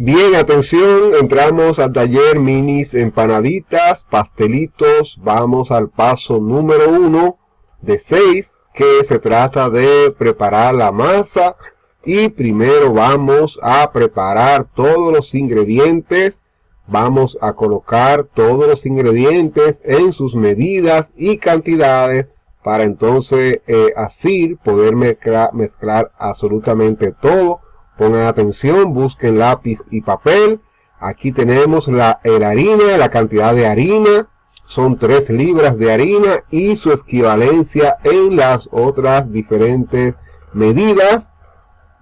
Bien, atención, entramos al taller minis empanaditas, pastelitos. Vamos al paso número 1 de 6, que se trata de preparar la masa. Y primero vamos a preparar todos los ingredientes. Vamos a colocar todos los ingredientes en sus medidas y cantidades para entonces así poder mezclar absolutamente todo. Pongan atención, busquen lápiz y papel. Aquí tenemos la harina, la cantidad de harina. Son 3 libras de harina y su equivalencia en las otras diferentes medidas.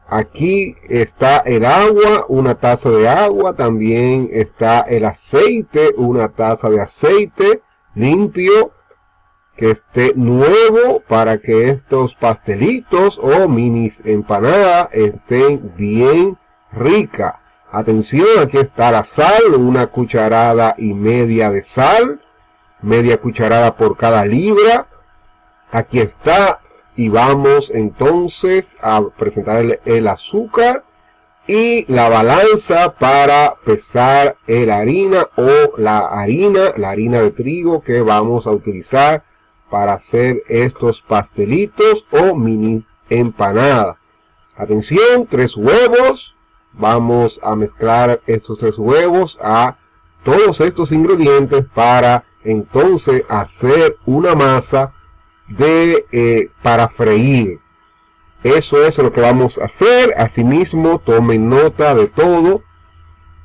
Aquí está el agua, una taza de agua. También está el aceite, una taza de aceite limpio, que esté nuevo para que estos pastelitos o minis empanadas estén bien ricas. Atención, aquí está la sal, una cucharada y media de sal, media cucharada por cada libra. Aquí está, y vamos entonces a presentar el azúcar y la balanza para pesar la harina o la harina de trigo que vamos a utilizar para hacer estos pastelitos o mini empanadas. Atención, 3 huevos. Vamos a mezclar estos 3 huevos a todos estos ingredientes para entonces hacer una masa para freír. Eso es lo que vamos a hacer. Asimismo, tomen nota de todo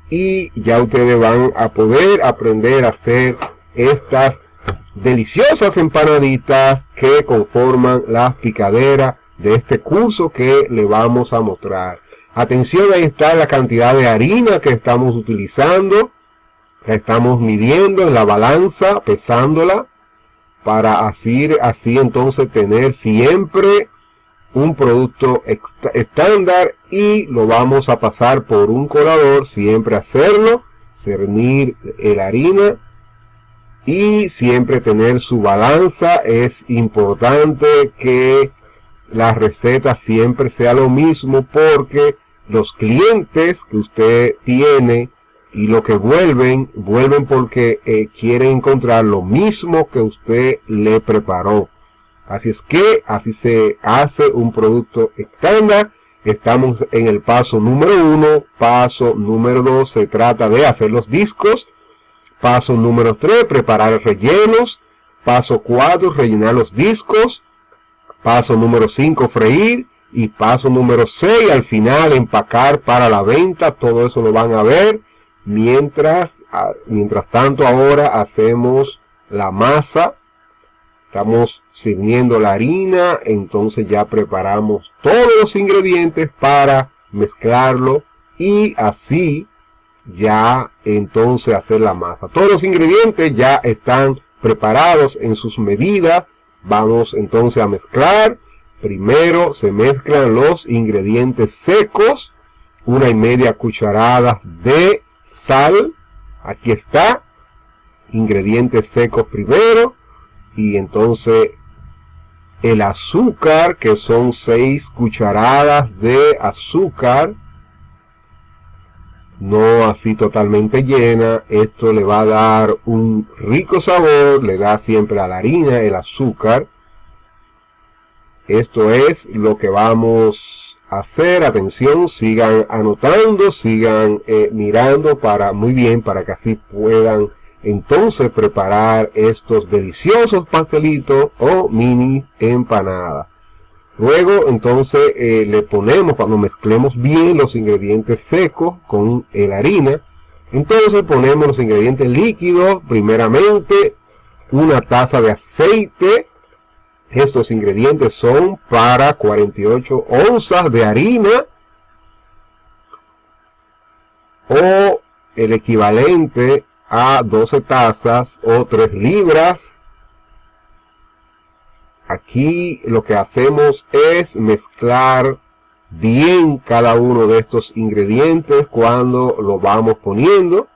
y ya ustedes van a poder aprender a hacer estas deliciosas empanaditas que conforman la picadera de este curso que le vamos a mostrar. Atención, ahí está la cantidad de harina que estamos utilizando. La estamos midiendo en la balanza, pesándola, para así entonces tener siempre un producto estándar, y lo vamos a pasar por un colador, siempre hacerlo, cernir la harina y siempre tener su balanza. Es importante que la receta siempre sea lo mismo, porque los clientes que usted tiene y lo que vuelven porque quieren encontrar lo mismo que usted le preparó. Así es que así se hace un producto estándar. Estamos en el paso número 1. Paso número 2 se trata de hacer los discos. Paso número 3, preparar rellenos. Paso 4, rellenar los discos. Paso número 5, freír. Y paso número 6, al final, empacar para la venta. Todo eso lo van a ver. Mientras tanto, ahora hacemos la masa. Estamos sirviendo la harina. Entonces ya preparamos todos los ingredientes para mezclarlo. Y así ya entonces hacer la masa. Todos los ingredientes ya están preparados en sus medidas. Vamos entonces a mezclar. Primero se mezclan los ingredientes secos. 1,5 cucharadas de sal. Aquí está. Ingredientes secos primero. Y entonces el azúcar, que son 6 cucharadas de azúcar. No así totalmente llena. Esto le va a dar un rico sabor. Le da siempre a la harina el azúcar. Esto es lo que vamos a hacer. Atención, sigan anotando, sigan mirando muy bien, para que así puedan entonces preparar estos deliciosos pastelitos o mini empanadas. Luego entonces le ponemos, cuando mezclemos bien los ingredientes secos con la harina, entonces ponemos los ingredientes líquidos. Primeramente, 1 taza de aceite. Estos ingredientes son para 48 onzas de harina, o el equivalente a 12 tazas o 3 libras. Aquí lo que hacemos es mezclar bien cada uno de estos ingredientes cuando lo vamos poniendo.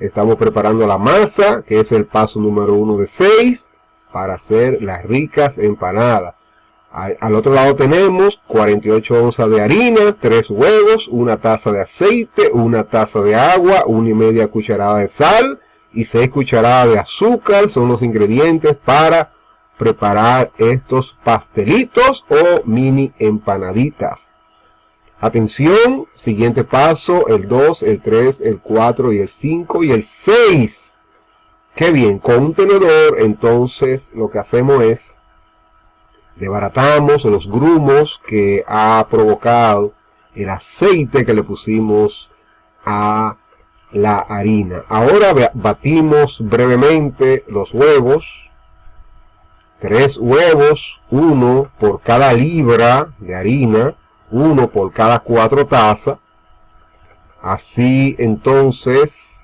Estamos preparando la masa, que es el paso número 1 de 6, para hacer las ricas empanadas. Al otro lado tenemos 48 onzas de harina, 3 huevos, 1 taza de aceite, 1 taza de agua, 1,5 cucharadas de sal y 6 cucharadas de azúcar. Son los ingredientes para preparar estos pastelitos o mini empanaditas. Atención, siguiente paso, el 2, el 3, el 4 y el 5 y el 6. Qué bien, con un tenedor entonces lo que hacemos es desbaratamos los grumos que ha provocado el aceite que le pusimos a la harina. Ahora batimos brevemente los huevos. 3 huevos, 1 por cada libra de harina, 1 por cada 4 tazas. Así entonces,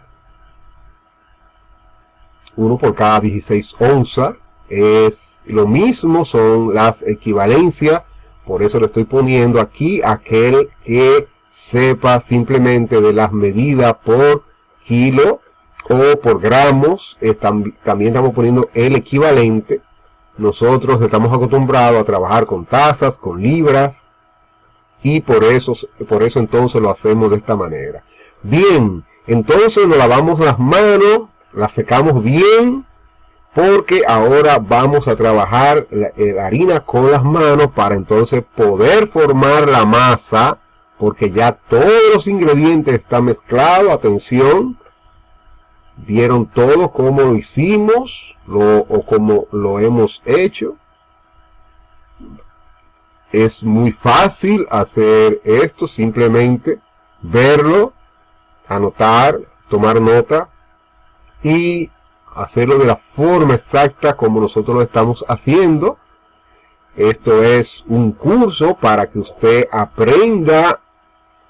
1 por cada 16 onzas. Es lo mismo, son las equivalencias. Por eso le estoy poniendo aquí aquel que sepa simplemente de las medidas por kilo o por gramos. También estamos poniendo el equivalente. Nosotros estamos acostumbrados a trabajar con tazas, con libras, y por eso entonces lo hacemos de esta manera. Bien, entonces nos lavamos las manos, las secamos bien, porque ahora vamos a trabajar la harina con las manos para entonces poder formar la masa, porque ya todos los ingredientes están mezclados. Atención, vieron todo cómo lo hicimos o cómo lo hemos hecho. Es muy fácil hacer esto, simplemente verlo, anotar, tomar nota y hacerlo de la forma exacta como nosotros lo estamos haciendo. Esto es un curso para que usted aprenda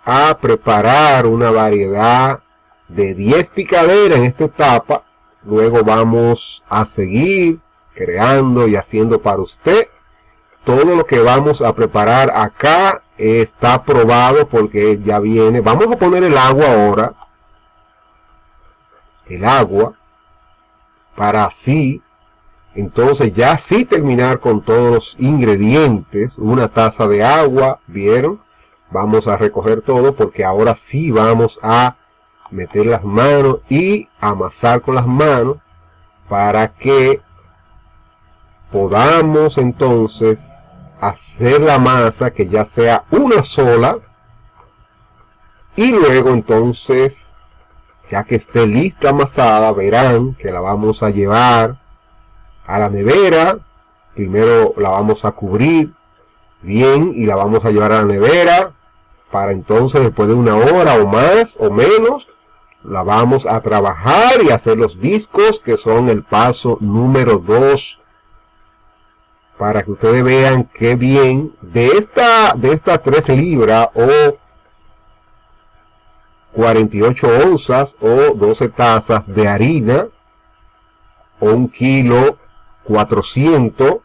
a preparar una variedad de 10 picaderas en esta etapa. Luego vamos a seguir creando y haciendo para usted. Todo lo que vamos a preparar acá está probado porque ya viene. Vamos a poner el agua ahora. El agua. Para así, entonces ya sí terminar con todos los ingredientes. 1 taza de agua, ¿vieron? Vamos a recoger todo porque ahora sí vamos a meter las manos y amasar con las manos para que podamos entonces hacer la masa que ya sea una sola, y luego entonces, ya que esté lista amasada, verán que la vamos a llevar a la nevera. Primero la vamos a cubrir bien y la vamos a llevar a la nevera para entonces después de 1 hora o más o menos la vamos a trabajar y hacer los discos, que son el paso número 2, para que ustedes vean qué bien de esta 3 libras o 48 onzas o 12 tazas de harina o 1 kilo 400,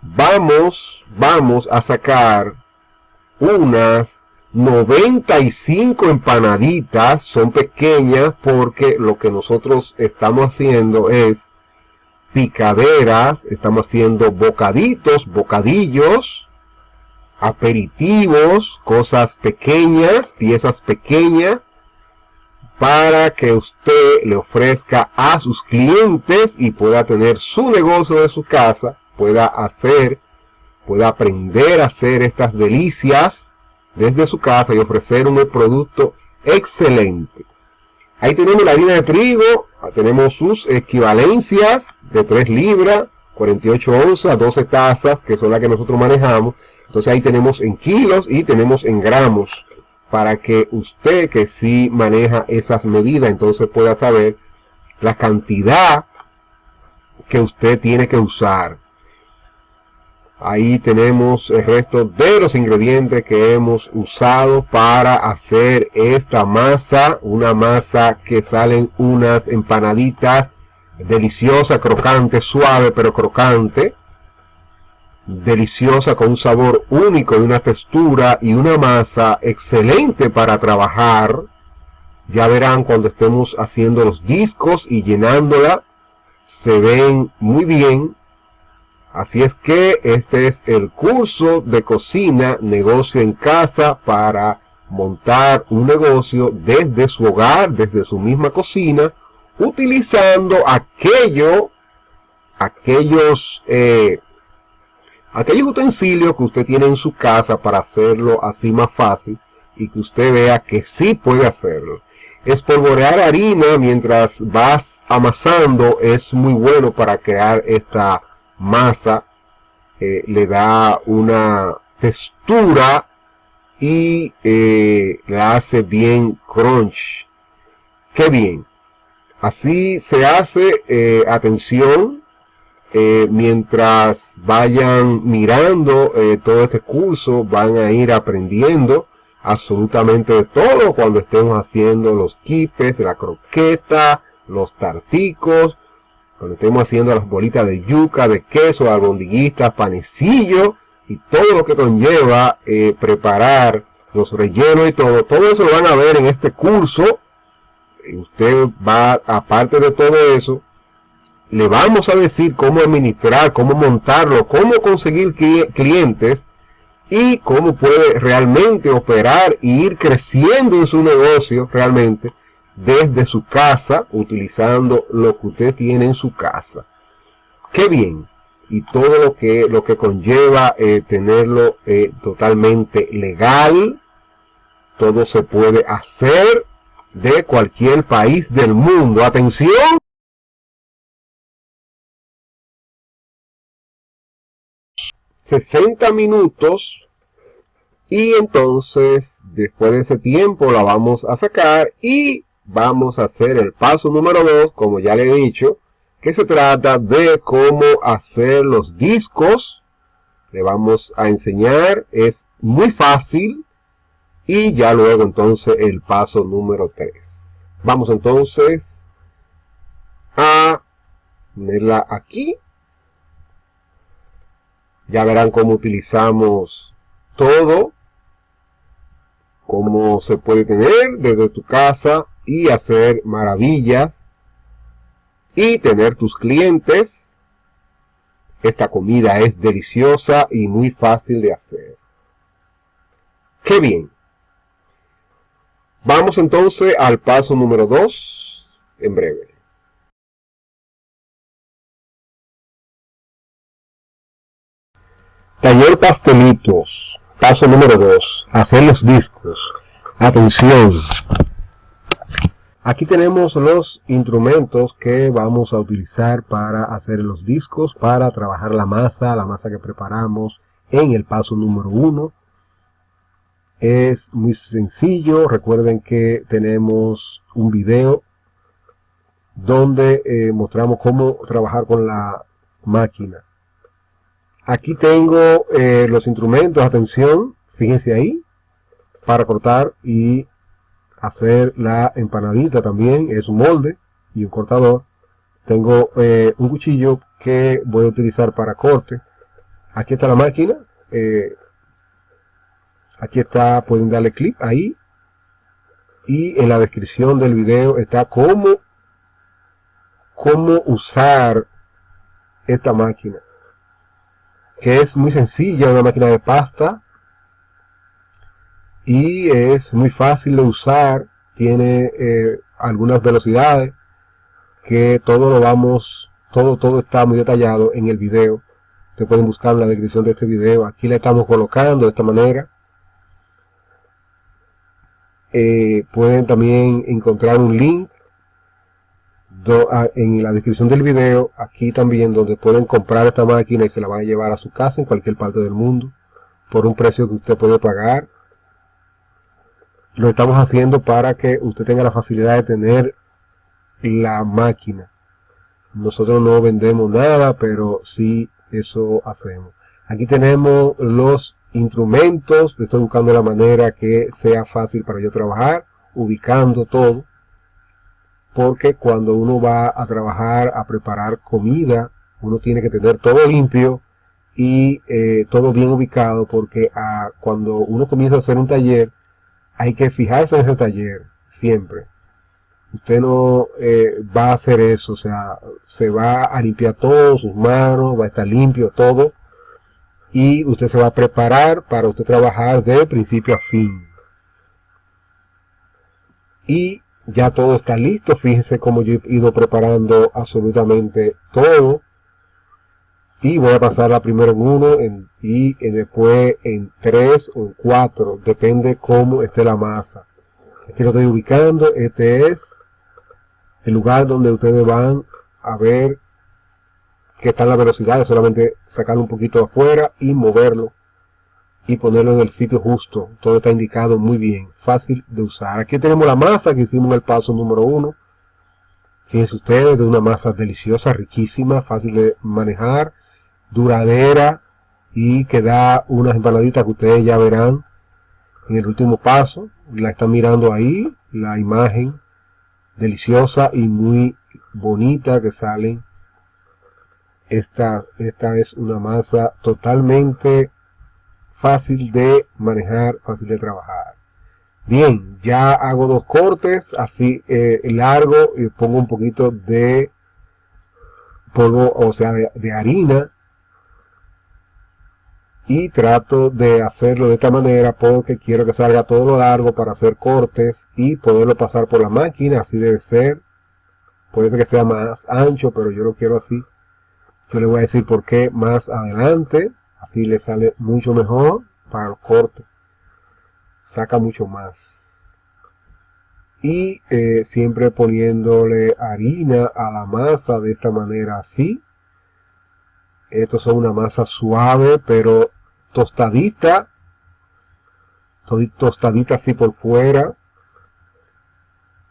vamos a sacar unas 95 empanaditas. Son pequeñas porque lo que nosotros estamos haciendo es picaderas, estamos haciendo bocaditos, bocadillos, aperitivos, cosas pequeñas, piezas pequeñas, para que usted le ofrezca a sus clientes y pueda tener su negocio de su casa, pueda aprender a hacer estas delicias desde su casa y ofrecer un producto excelente. Ahí tenemos la harina de trigo, tenemos sus equivalencias de 3 libras, 48 onzas, 12 tazas, que son las que nosotros manejamos. Entonces ahí tenemos en kilos y tenemos en gramos, para que usted que sí maneja esas medidas, entonces pueda saber la cantidad que usted tiene que usar. Ahí tenemos el resto de los ingredientes que hemos usado para hacer esta masa. Una masa que salen unas empanaditas deliciosas, crocantes, suave pero crocante. Deliciosa, con un sabor único y una textura y una masa excelente para trabajar. Ya verán cuando estemos haciendo los discos y llenándola. Se ven muy bien. Así es que este es el curso de cocina, negocio en casa, para montar un negocio desde su hogar, desde su misma cocina, utilizando aquellos utensilios que usted tiene en su casa para hacerlo así más fácil y que usted vea que sí puede hacerlo. Espolvorear harina mientras vas amasando es muy bueno para crear esta masa, le da una textura y la hace bien crunch. ¡Qué bien! Así se hace, atención, mientras vayan mirando todo este curso, van a ir aprendiendo absolutamente de todo cuando estemos haciendo los quipes, la croqueta, los tarticos, cuando estemos haciendo las bolitas de yuca, de queso, albondiguitas, panecillo y todo lo que conlleva preparar los rellenos y todo eso lo van a ver en este curso. Usted va, aparte de todo eso, le vamos a decir cómo administrar, cómo montarlo, cómo conseguir clientes y cómo puede realmente operar y ir creciendo en su negocio realmente desde su casa, utilizando lo que usted tiene en su casa. ¡Qué bien! Y todo lo que conlleva tenerlo totalmente legal. Todo se puede hacer de cualquier país del mundo. ¡Atención! ...60 minutos... y entonces después de ese tiempo la vamos a sacar y vamos a hacer el paso número 2, como ya le he dicho, que se trata de cómo hacer los discos. Le vamos a enseñar, es muy fácil, y ya luego entonces el paso número 3. Vamos entonces a ponerla aquí. Ya verán cómo utilizamos todo, cómo se puede tener desde tu casa y hacer maravillas y tener tus clientes. Esta comida es deliciosa y muy fácil de hacer. ¡Qué bien! Vamos entonces al paso número 2 en breve. Taller pastelitos. Paso número 2. Hacer los discos. Atención. Aquí tenemos los instrumentos que vamos a utilizar para hacer los discos, para trabajar la masa que preparamos en el paso número 1. Es muy sencillo. Recuerden que tenemos un video donde mostramos cómo trabajar con la máquina. Aquí tengo los instrumentos, atención, fíjense ahí, para cortar y hacer la empanadita también. Es un molde y un cortador. Tengo un cuchillo que voy a utilizar para corte. Aquí está la máquina. Aquí está, pueden darle clic ahí. Y en la descripción del video está cómo usar esta máquina, que es muy sencilla, una máquina de pasta y es muy fácil de usar. Tiene algunas velocidades que todo está muy detallado en el video. Ustedes pueden buscar en la descripción de este video. Aquí le estamos colocando de esta manera. Pueden también encontrar un link en la descripción del video, aquí también, donde pueden comprar esta máquina y se la van a llevar a su casa en cualquier parte del mundo por un precio que usted puede pagar. Lo estamos haciendo para que usted tenga la facilidad de tener la máquina. Nosotros no vendemos nada, pero sí eso hacemos. Aquí tenemos los instrumentos. Estoy buscando la manera que sea fácil para yo trabajar, ubicando todo, porque cuando uno va a trabajar, a preparar comida, uno tiene que tener todo limpio y todo bien ubicado, porque cuando uno comienza a hacer un taller, hay que fijarse en ese taller siempre. usted no va a hacer eso, o sea, se va a limpiar todo, sus manos, va a estar limpio todo, y usted se va a preparar para usted trabajar de principio a fin. Y ya todo está listo, fíjense cómo yo he ido preparando absolutamente todo. Y voy a pasarla primero en 1 y después en 3 o en 4, depende cómo esté la masa. Aquí lo estoy ubicando, este es el lugar donde ustedes van a ver que están las velocidades, solamente sacarlo un poquito afuera y moverlo y ponerlo en el sitio justo. Todo está indicado muy bien, fácil de usar. Aquí tenemos la masa que hicimos en el paso número 1. Fíjense ustedes, de una masa deliciosa, riquísima, fácil de manejar, duradera y que da unas empanaditas que ustedes ya verán en el último paso. La están mirando ahí, la imagen deliciosa y muy bonita que salen. Esta es una masa totalmente fácil de manejar, fácil de trabajar. Bien, ya hago 2 cortes así largo y pongo un poquito de polvo, o sea, de harina, y trato de hacerlo de esta manera porque quiero que salga todo lo largo para hacer cortes y poderlo pasar por la máquina. Así debe ser. Puede ser que sea más ancho, pero yo lo quiero así. Yo le voy a decir por qué más adelante. Así le sale mucho mejor para los cortes. Saca mucho más. Y siempre poniéndole harina a la masa de esta manera así. Estos son una masa suave, pero tostadita así por fuera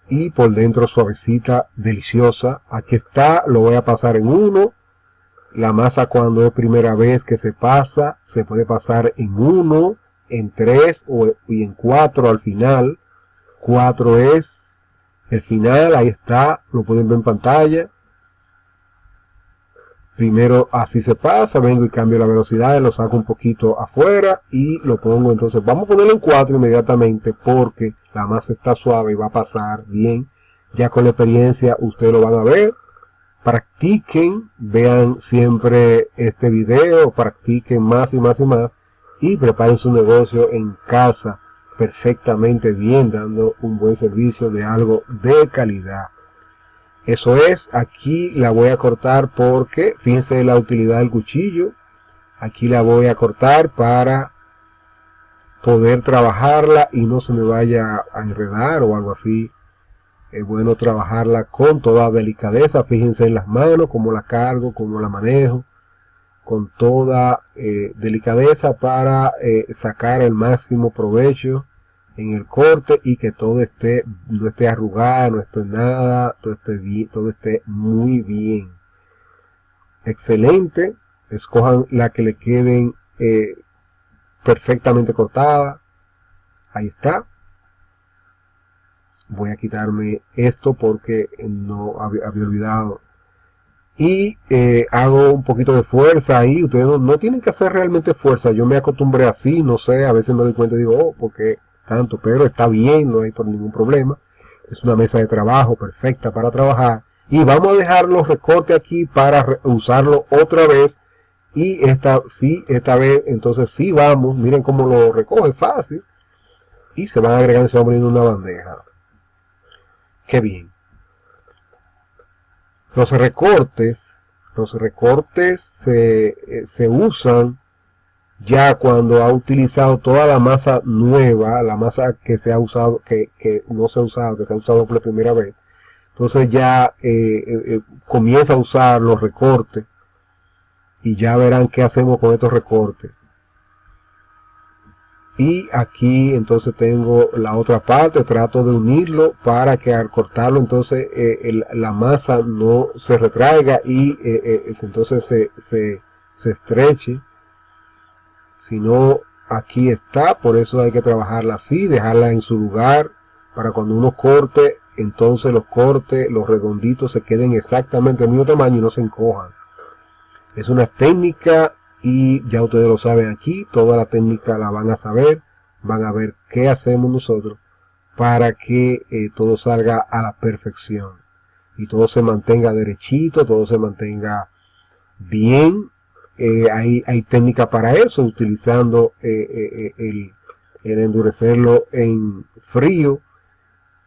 y por dentro suavecita, deliciosa. Aquí está, lo voy a pasar en 1. La masa cuando es primera vez que se pasa, se puede pasar en 1, en 3 y en 4 al final. 4 es el final, ahí está, lo pueden ver en pantalla. Primero así se pasa, vengo y cambio la velocidad, lo saco un poquito afuera y lo pongo. Entonces vamos a ponerlo en 4 inmediatamente porque la masa está suave y va a pasar bien. Ya con la experiencia ustedes lo van a ver. Practiquen, vean siempre este video, practiquen más y más y más y preparen su negocio en casa perfectamente bien, dando un buen servicio de algo de calidad. Eso es, aquí la voy a cortar porque, fíjense la utilidad del cuchillo. Aquí la voy a cortar para poder trabajarla y no se me vaya a enredar o algo así. Es bueno trabajarla con toda delicadeza. Fíjense en las manos, cómo la cargo, cómo la manejo. Con toda delicadeza para sacar el máximo provecho en el corte y que todo no esté arrugado, no esté nada, todo esté bien, todo esté muy bien. Excelente. Escojan la que le queden perfectamente cortada. Ahí está. Voy a quitarme esto porque no había olvidado. Y hago un poquito de fuerza ahí. Ustedes no tienen que hacer realmente fuerza. Yo me acostumbré así, no sé, a veces me doy cuenta y digo, oh, porque tanto, pero está bien, no hay por ningún problema. Es una mesa de trabajo perfecta para trabajar. Y vamos a dejar los recortes aquí para usarlo otra vez. Y esta vez, entonces sí vamos, miren cómo lo recoge fácil. Y se van agregando y se van poniendo una bandeja. Qué bien. Los recortes se usan ya cuando ha utilizado toda la masa nueva, la masa que se ha usado, que no se ha usado, que se ha usado por primera vez. Entonces ya comienza a usar los recortes y ya verán qué hacemos con estos recortes. Y aquí entonces tengo la otra parte, trato de unirlo para que al cortarlo entonces la masa no se retraiga y entonces se estreche. Sino aquí está, por eso hay que trabajarla así, dejarla en su lugar para cuando uno corte, entonces los redonditos se queden exactamente del mismo tamaño y no se encojan. Es una técnica y ya ustedes lo saben aquí, toda la técnica la van a saber, van a ver qué hacemos nosotros para que todo salga a la perfección y todo se mantenga derechito, todo se mantenga bien. Hay técnica para eso, utilizando el endurecerlo en frío,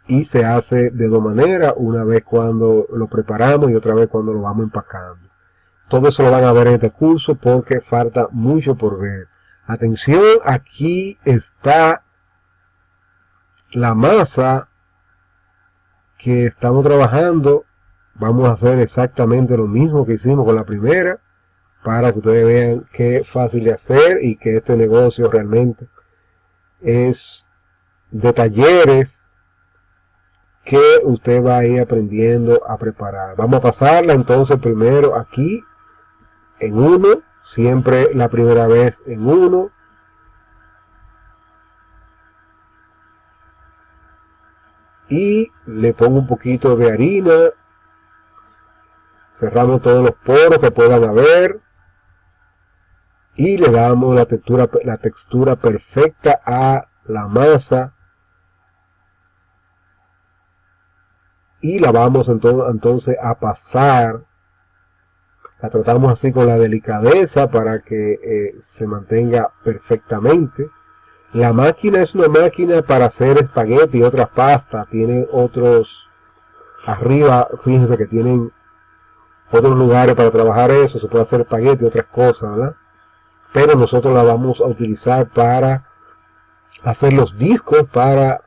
y se hace de dos maneras, una vez cuando lo preparamos y otra vez cuando lo vamos empacando. Todo eso lo van a ver en este curso porque falta mucho por ver. Atención, aquí está la masa que estamos trabajando. Vamos a hacer exactamente lo mismo que hicimos con la primera, para que ustedes vean qué fácil de hacer y que este negocio realmente es de talleres que usted va a ir aprendiendo a preparar. Vamos a pasarla entonces primero aquí en uno, siempre la primera vez en uno. Y le pongo un poquito de harina, cerramos todos los poros que puedan haber y le damos la textura perfecta a la masa. Y la vamos entonces a pasar. La tratamos así con la delicadeza para que se mantenga perfectamente. La máquina es una máquina para hacer espagueti y otras pastas. Tiene otros arriba, fíjense que tienen otros lugares para trabajar eso. Se puede hacer espagueti y otras cosas, ¿verdad? Pero nosotros la vamos a utilizar para hacer los discos para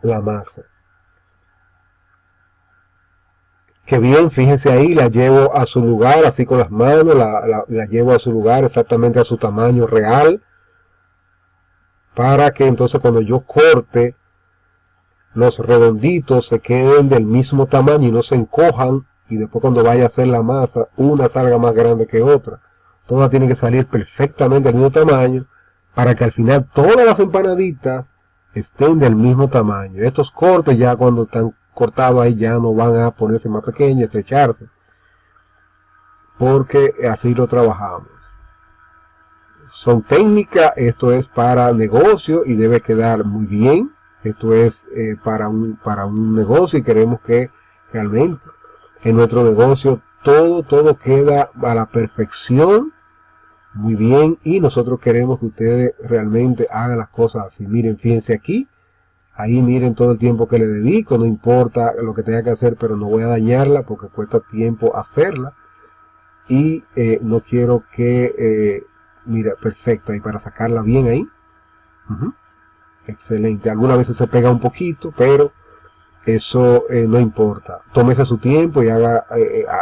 la masa. Que bien, fíjense ahí, la llevo a su lugar, así con las manos, la llevo a su lugar exactamente a su tamaño real, para que entonces cuando yo corte, los redonditos se queden del mismo tamaño y no se encojan, y después cuando vaya a hacer la masa, una salga más grande que otra. Todas tienen que salir perfectamente del mismo tamaño, para que al final todas las empanaditas estén del mismo tamaño. Estos cortes ya cuando están cortado ahí ya no van a ponerse más pequeños, estrecharse, porque así lo trabajamos. Son técnicas, esto es para negocio y debe quedar muy bien. Esto es para un negocio y queremos que realmente en nuestro negocio todo queda a la perfección, muy bien, y nosotros queremos que ustedes realmente hagan las cosas así. Miren, fíjense aquí. Ahí miren todo el tiempo que le dedico, no importa lo que tenga que hacer, pero no voy a dañarla porque cuesta tiempo hacerla. Y no quiero que, mira, perfecto, ahí para sacarla bien ahí. Excelente, algunas veces se pega un poquito, pero eso no importa. Tómese su tiempo y haga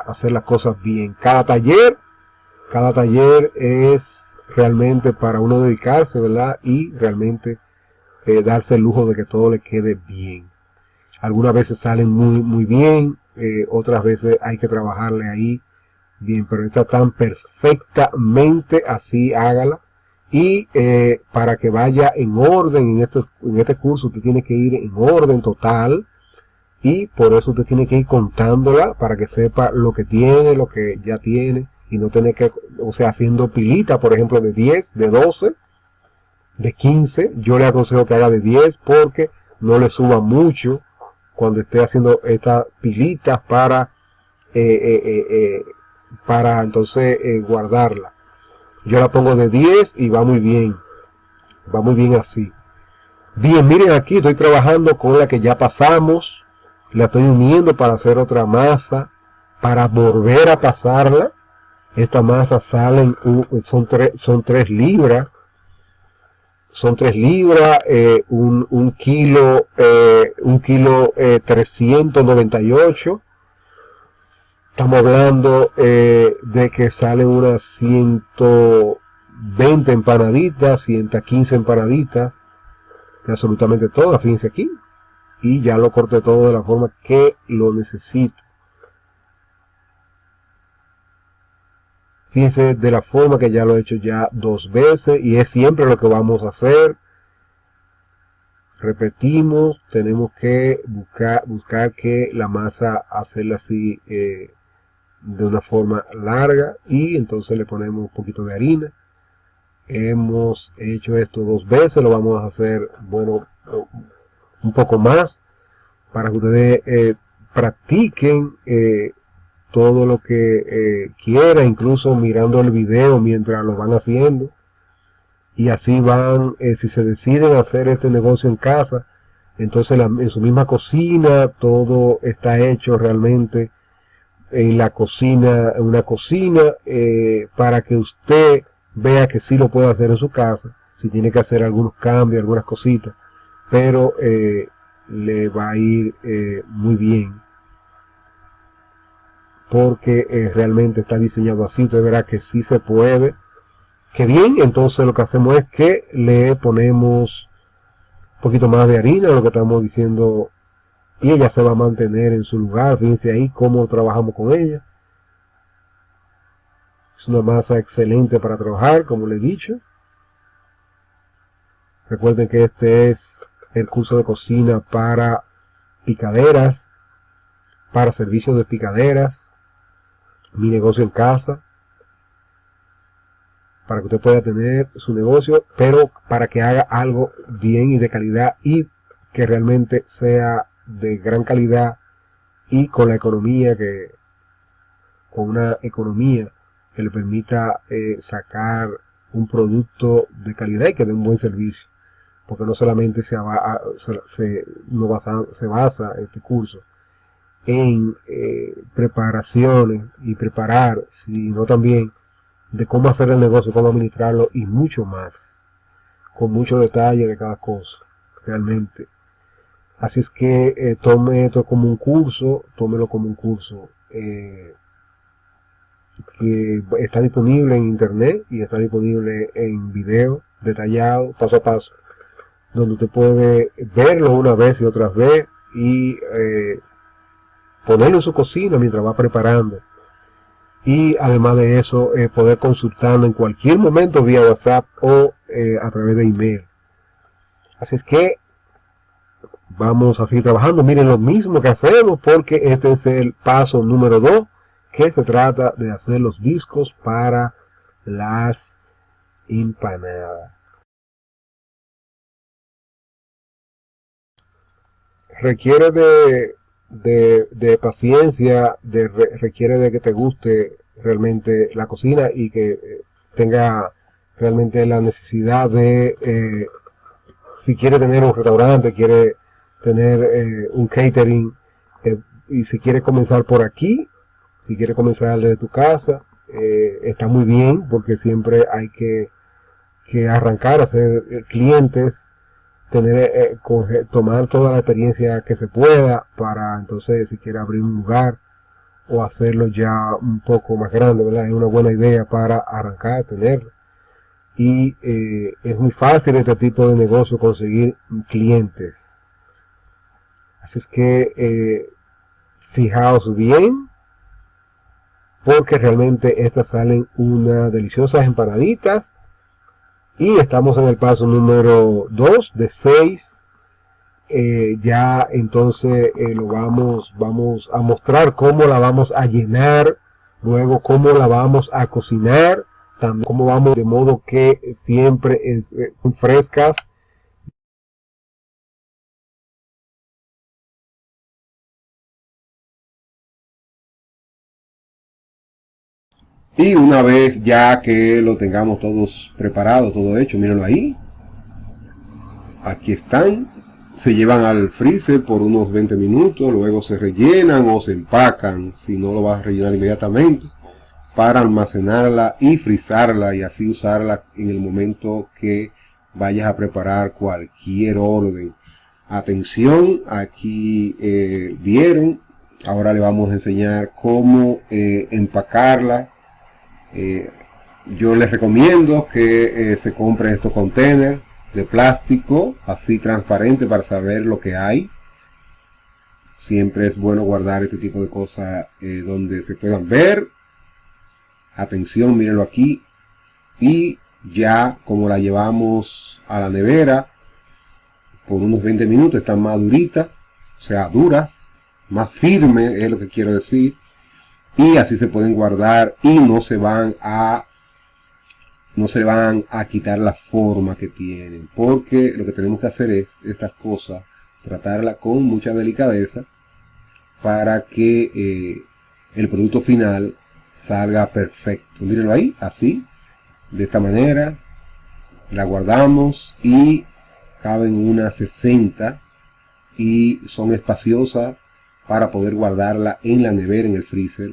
hacer las cosas bien. Cada taller es realmente para uno dedicarse, ¿verdad? Y realmente darse el lujo de que todo le quede bien. Algunas veces salen muy bien, otras veces hay que trabajarle ahí bien, pero está tan perfectamente así, hágala. Y para que vaya en orden en este curso, usted tiene que ir en orden total, y por eso usted tiene que ir contándola para que sepa lo que tiene, lo que ya tiene, y no tener que, o sea, haciendo pilita, por ejemplo, de 10, de 12, de 15, yo le aconsejo que haga de 10 porque no le suba mucho cuando esté haciendo estas pilitas para entonces guardarla. Yo la pongo de 10 y va muy bien así. Bien, miren aquí, estoy trabajando con la que ya pasamos, la estoy uniendo para hacer otra masa, para volver a pasarla. Esta masa salen, son 3 libras. Son 3 libras, un kilo 398. Estamos hablando de que salen unas 120 empanaditas, 115 empanaditas, absolutamente todas, fíjense aquí. Y ya lo corté todo de la forma que lo necesito. Fíjense de la forma que ya lo he hecho ya 2 veces y es siempre lo que vamos a hacer. Repetimos, tenemos que buscar que la masa hacerla así de una forma larga y entonces le ponemos un poquito de harina. Hemos hecho esto 2 veces, lo vamos a hacer, bueno, un poco más para que ustedes practiquen todo lo que quiera, incluso mirando el video mientras lo van haciendo. Y así van, si se deciden hacer este negocio en casa, entonces en su misma cocina todo está hecho realmente en la cocina, en una cocina, para que usted vea que sí lo puede hacer en su casa, si tiene que hacer algunos cambios, algunas cositas, pero le va a ir muy bien, porque realmente está diseñado así. Usted verá que sí se puede. Que bien, entonces lo que hacemos es que le ponemos un poquito más de harina, lo que estamos diciendo, y ella se va a mantener en su lugar. Fíjense ahí cómo trabajamos con ella. Es una masa excelente para trabajar, como le he dicho. Recuerden que este es el curso de cocina para picaderas, para servicios de picaderas, mi negocio en casa, para que usted pueda tener su negocio, pero para que haga algo bien y de calidad, y que realmente sea de gran calidad, y con la economía con una economía que le permita sacar un producto de calidad y que dé un buen servicio, porque no solamente se basa este curso en preparaciones y preparar, sino también de cómo hacer el negocio, cómo administrarlo y mucho más, con mucho detalle de cada cosa, realmente. Así es que tome esto como un curso, tómelo como un curso que está disponible en internet y está disponible en video detallado, paso a paso, donde usted puede verlo una vez y otra vez y ponerlo en su cocina mientras va preparando. Y además de eso, poder consultarlo en cualquier momento vía WhatsApp o a través de email. Así es que vamos a seguir trabajando. Miren lo mismo que hacemos, porque este es el paso número 2, que se trata de hacer los discos para las empanadas. Requiere de paciencia, requiere de que te guste realmente la cocina y que tenga realmente la necesidad de, si quiere tener un restaurante, quiere tener un catering, y si quiere comenzar por aquí, si quiere comenzar desde tu casa, está muy bien, porque siempre hay que arrancar, hacer clientes, tomar toda la experiencia que se pueda, para entonces si quiere abrir un lugar o hacerlo ya un poco más grande, ¿verdad? Es una buena idea para arrancar, tenerlo. Y es muy fácil este tipo de negocio conseguir clientes. Así es que fijaos bien, porque realmente estas salen unas deliciosas empanaditas. Y estamos en el paso número 2 de 6. Ya entonces vamos a mostrar cómo la vamos a llenar, luego cómo la vamos a cocinar, también cómo vamos, de modo que siempre son frescas. Y una vez ya que lo tengamos todos preparado, todo hecho, mírenlo ahí. Aquí están. Se llevan al freezer por unos 20 minutos, luego se rellenan o se empacan, si no lo vas a rellenar inmediatamente, para almacenarla y frizarla y así usarla en el momento que vayas a preparar cualquier orden. Atención, aquí vieron, ahora le vamos a enseñar cómo empacarla. Yo les recomiendo que se compren estos containers de plástico así transparente para saber lo que hay. Siempre es bueno guardar este tipo de cosas donde se puedan ver. Atención, mírenlo aquí. Y ya como la llevamos a la nevera por unos 20 minutos, están más duritas, o sea, duras, más firmes es lo que quiero decir. Y así se pueden guardar y no se van a quitar la forma que tienen, porque lo que tenemos que hacer es estas cosas tratarla con mucha delicadeza para que el producto final salga perfecto. Mírenlo ahí, así, de esta manera. La guardamos y caben unas 60 y son espaciosas para poder guardarla en la nevera, en el freezer.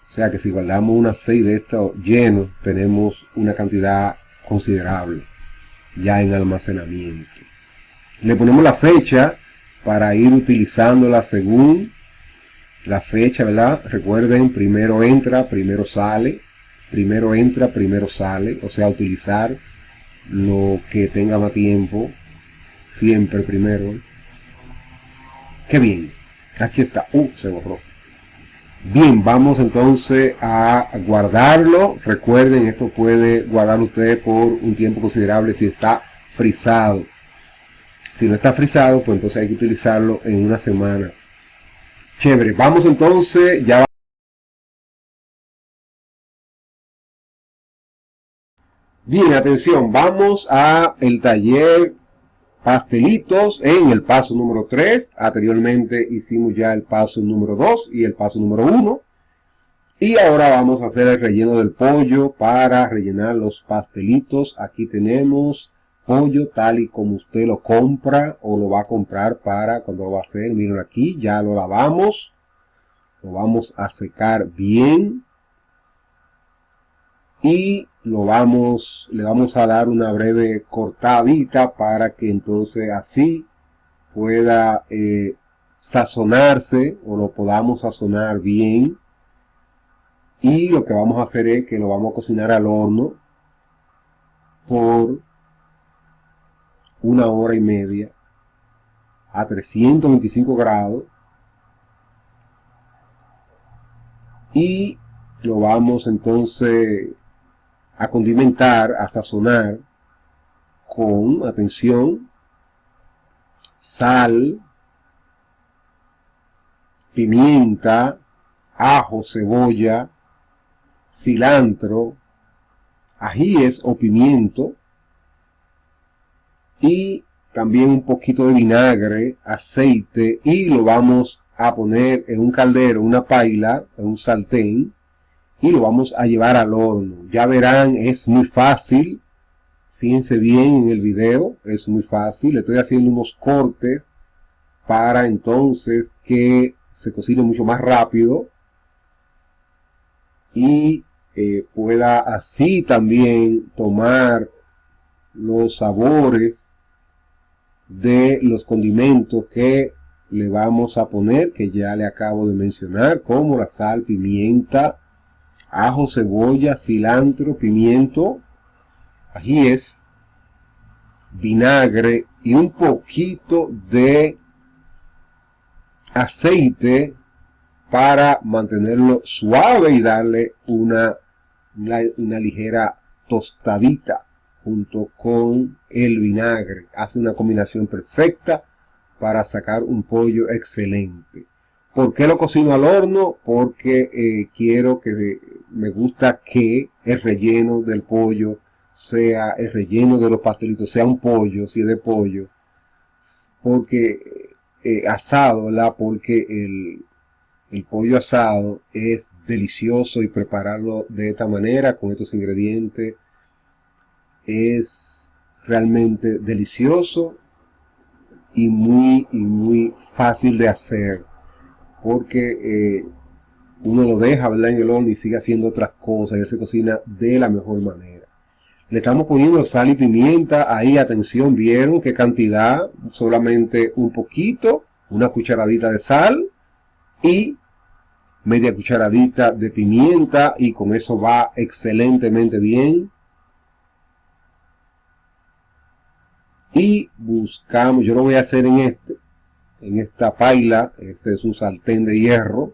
O sea que si guardamos unas 6 de estos llenos, tenemos una cantidad considerable ya en almacenamiento. Le ponemos la fecha para ir utilizándola según la fecha, ¿verdad? Recuerden, primero entra, primero sale. Primero entra, primero sale. O sea, utilizar lo que tenga más tiempo. Siempre primero. ¡Qué bien! Aquí está. Se borró. Bien, vamos entonces a guardarlo. Recuerden, esto puede guardar usted por un tiempo considerable si está frisado. Si no está frisado, pues entonces hay que utilizarlo en una semana. Chévere, vamos entonces, ya. Bien, atención, vamos a el taller pastelitos en el paso número 3. Anteriormente hicimos ya el paso número 2 y el paso número 1. Y ahora vamos a hacer el relleno del pollo para rellenar los pastelitos. Aquí tenemos pollo tal y como usted lo compra o lo va a comprar para cuando lo va a hacer. Miren aquí, ya lo lavamos. Lo vamos a secar bien. Y le vamos a dar una breve cortadita para que entonces así pueda sazonarse o lo podamos sazonar bien. Y lo que vamos a hacer es que lo vamos a cocinar al horno por 1 hora y media a 325 grados. Y lo vamos entonces a condimentar, a sazonar con, atención, sal, pimienta, ajo, cebolla, cilantro, ajíes o pimiento y también un poquito de vinagre, aceite, y lo vamos a poner en un caldero, una paila, en un sartén, y lo vamos a llevar al horno. Ya verán, es muy fácil. Fíjense bien en el video, es muy fácil. Le estoy haciendo unos cortes para entonces que se cocine mucho más rápido y pueda así también tomar los sabores de los condimentos que le vamos a poner, que ya le acabo de mencionar, como la sal, pimienta, ajo, cebolla, cilantro, pimiento, ajíes, vinagre y un poquito de aceite para mantenerlo suave y darle una ligera tostadita junto con el vinagre. Hace una combinación perfecta para sacar un pollo excelente. ¿Por qué lo cocino al horno? Porque me gusta que el relleno del pollo sea, el relleno de los pastelitos sea un pollo, si es de pollo, porque asado, ¿verdad? Porque el pollo asado es delicioso y prepararlo de esta manera, con estos ingredientes, es realmente delicioso y muy fácil de hacer, porque uno lo deja, ¿verdad?, en el horno y sigue haciendo otras cosas y él se cocina de la mejor manera. Le estamos poniendo sal y pimienta, ahí atención, vieron qué cantidad, solamente un poquito, una cucharadita de sal y media cucharadita de pimienta, y con eso va excelentemente bien. Y buscamos, yo lo voy a hacer en esta paila, este es un sartén de hierro,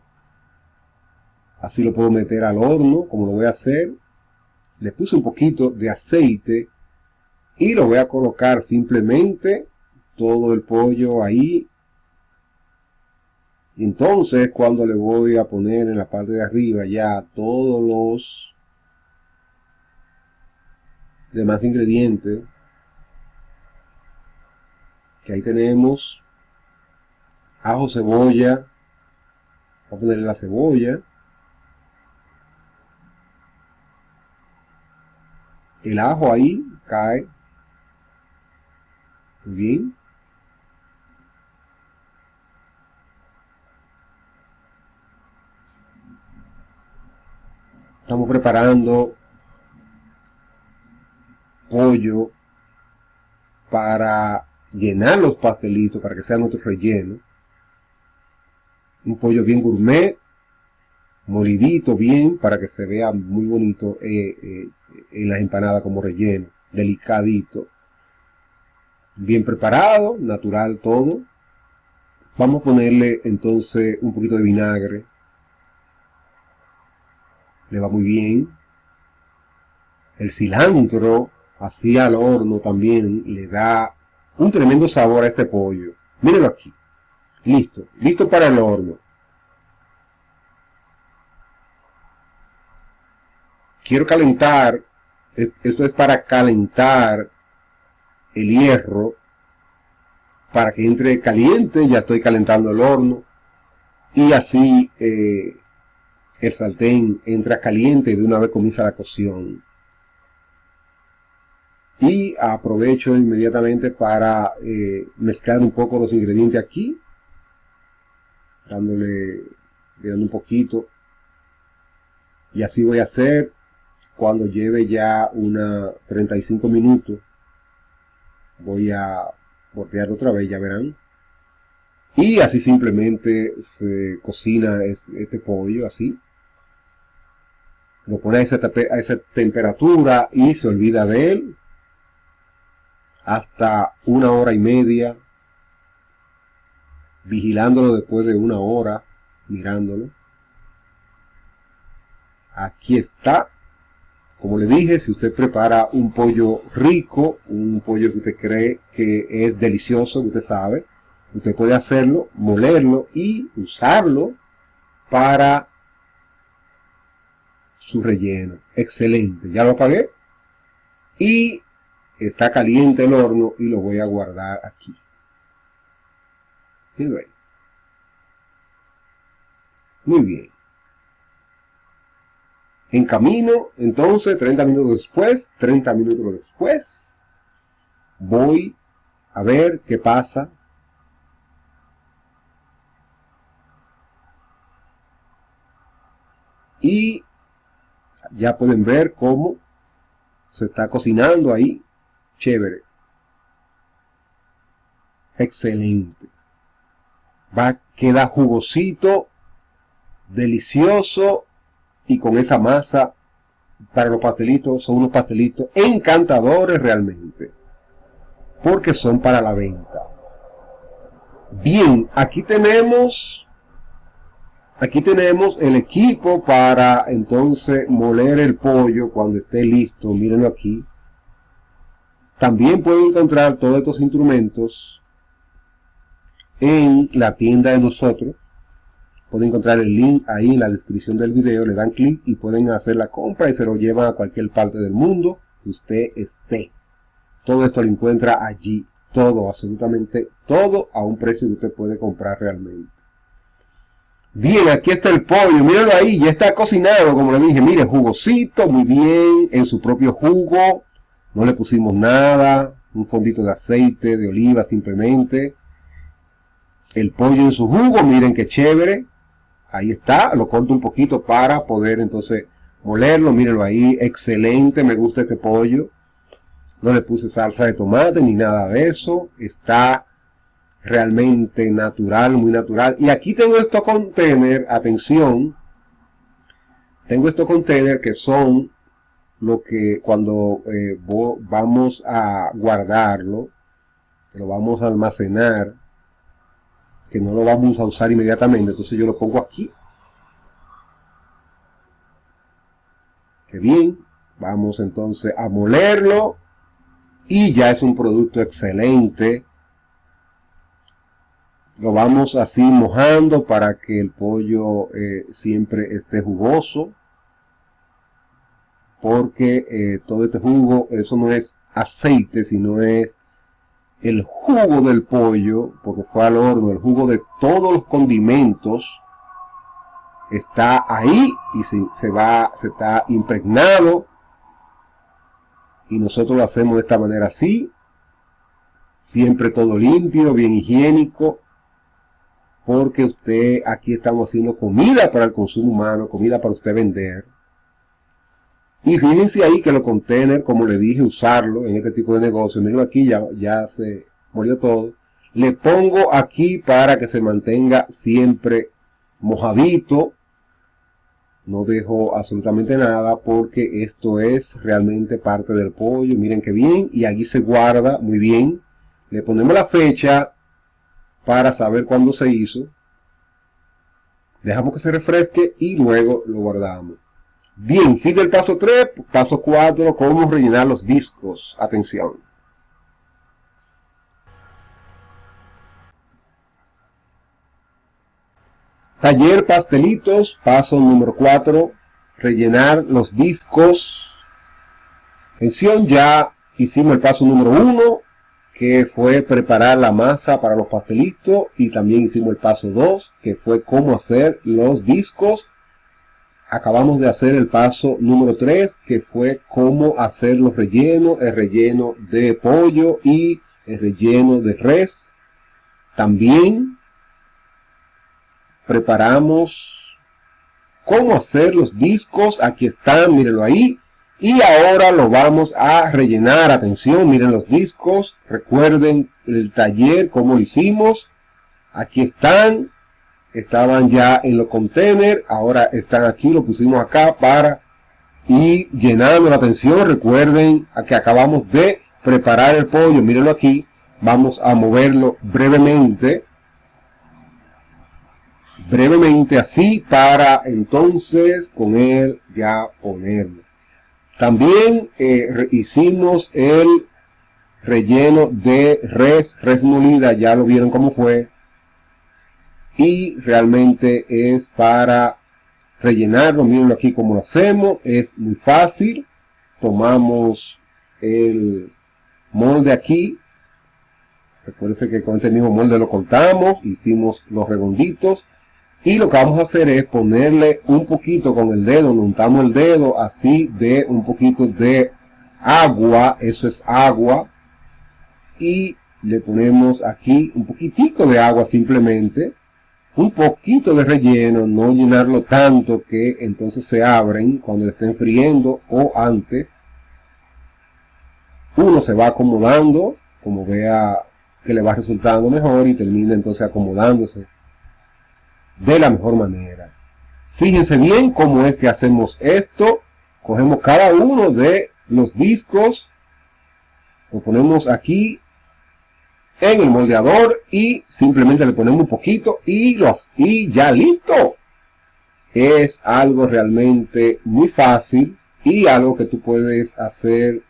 así lo puedo meter al horno, como lo voy a hacer. Le puse un poquito de aceite y lo voy a colocar simplemente todo el pollo ahí. Y entonces cuando le voy a poner en la parte de arriba ya todos los demás ingredientes, que ahí tenemos ajo, cebolla. Voy a ponerle la cebolla, el ajo ahí cae muy bien. Estamos preparando pollo para llenar los pastelitos, para que sea nuestro relleno. Un pollo bien gourmet, molidito bien, para que se vea muy bonito en las empanadas como relleno, delicadito. Bien preparado, natural todo. Vamos a ponerle entonces un poquito de vinagre. Le va muy bien. El cilantro, así al horno también, le da un tremendo sabor a este pollo. Mírenlo aquí. Listo, listo para el horno. Quiero calentar, esto es para calentar el hierro, para que entre caliente. Ya estoy calentando el horno y así el sartén entra caliente y de una vez comienza la cocción. Y aprovecho inmediatamente para mezclar un poco los ingredientes aquí, dando un poquito, y así voy a hacer cuando lleve ya 35 minutos. Voy a voltear otra vez, ya verán. Y así simplemente se cocina este pollo, así. Lo pone a esa temperatura y se olvida de él hasta 1 hora y media, vigilándolo después de 1 hora, mirándolo. Aquí está. Como le dije, si usted prepara un pollo rico, un pollo que usted cree que es delicioso, que usted sabe, usted puede hacerlo, molerlo y usarlo para su relleno. Excelente. Ya lo apagué y está caliente el horno y lo voy a guardar aquí. Muy bien. En camino, entonces, 30 minutos después, voy a ver qué pasa. Y ya pueden ver cómo se está cocinando ahí. Chévere. Excelente. Va a quedar jugosito, delicioso. Y con esa masa para los pastelitos, son unos pastelitos encantadores realmente, porque son para la venta. Bien, aquí tenemos el equipo para entonces moler el pollo cuando esté listo. Mírenlo aquí. También pueden encontrar todos estos instrumentos en la tienda de nosotros. Pueden encontrar el link ahí en la descripción del video, le dan clic y pueden hacer la compra y se lo llevan a cualquier parte del mundo que usted esté. Todo esto lo encuentra allí, todo, absolutamente todo, a un precio que usted puede comprar realmente. Bien, aquí está el pollo, mírenlo ahí, ya está cocinado, como le dije, miren, jugosito, muy bien, en su propio jugo, no le pusimos nada, un fondito de aceite, de oliva simplemente. El pollo en su jugo, miren qué chévere. Ahí está, lo corto un poquito para poder entonces molerlo. Mírenlo ahí, excelente, me gusta este pollo. No le puse salsa de tomate ni nada de eso. Está realmente natural, muy natural. Y aquí tengo estos containers, atención. Tengo estos containers que son lo que cuando vamos a guardarlo, lo vamos a almacenar, que no lo vamos a usar inmediatamente, entonces yo lo pongo aquí. Qué bien, vamos entonces a molerlo y ya es un producto excelente. Lo vamos así mojando para que el pollo siempre esté jugoso, porque todo este jugo, eso no es aceite, sino es el jugo del pollo, porque fue al horno, el jugo de todos los condimentos está ahí y se está impregnado, y nosotros lo hacemos de esta manera así, siempre todo limpio, bien higiénico, porque aquí estamos haciendo comida para el consumo humano, comida para usted vender. Y fíjense ahí que los containers, como le dije, usarlo en este tipo de negocio. Miren aquí, ya se murió todo. Le pongo aquí para que se mantenga siempre mojadito. No dejo absolutamente nada porque esto es realmente parte del pollo. Miren qué bien. Y aquí se guarda muy bien. Le ponemos la fecha para saber cuándo se hizo. Dejamos que se refresque y luego lo guardamos. Bien, fin del paso 3, paso 4, cómo rellenar los discos. Atención. Taller pastelitos, paso número 4, rellenar los discos. Atención, ya hicimos el paso número 1, que fue preparar la masa para los pastelitos, y también hicimos el paso 2, que fue cómo hacer los discos. Acabamos de hacer el paso número 3, que fue cómo hacer los rellenos, el relleno de pollo y el relleno de res. También preparamos cómo hacer los discos. Aquí están, mírenlo ahí. Y ahora lo vamos a rellenar. Atención, miren los discos. Recuerden el taller, cómo lo hicimos. Aquí están. Estaban ya en los containers, ahora están aquí, lo pusimos acá para ir llenando la atención. Recuerden que acabamos de preparar el pollo, mírenlo aquí. Vamos a moverlo brevemente así, para entonces con él ya ponerlo. También hicimos el relleno de res molida, ya lo vieron cómo fue. Y realmente es para rellenarlo. Mírenlo aquí como lo hacemos. Es muy fácil. Tomamos el molde aquí. Recuerden que con este mismo molde lo cortamos. Hicimos los redonditos. Y lo que vamos a hacer es ponerle un poquito con el dedo. Untamos el dedo así de un poquito de agua. Eso es agua. Y le ponemos aquí un poquitico de agua simplemente. Un poquito de relleno, no llenarlo tanto que entonces se abren cuando le estén friendo o antes. Uno se va acomodando, como vea que le va resultando mejor, y termina entonces acomodándose de la mejor manera. Fíjense bien cómo es que hacemos esto. Cogemos cada uno de los discos, lo ponemos aquí en el moldeador y simplemente le ponemos un poquito y ya listo. Es algo realmente muy fácil y algo que tú puedes hacer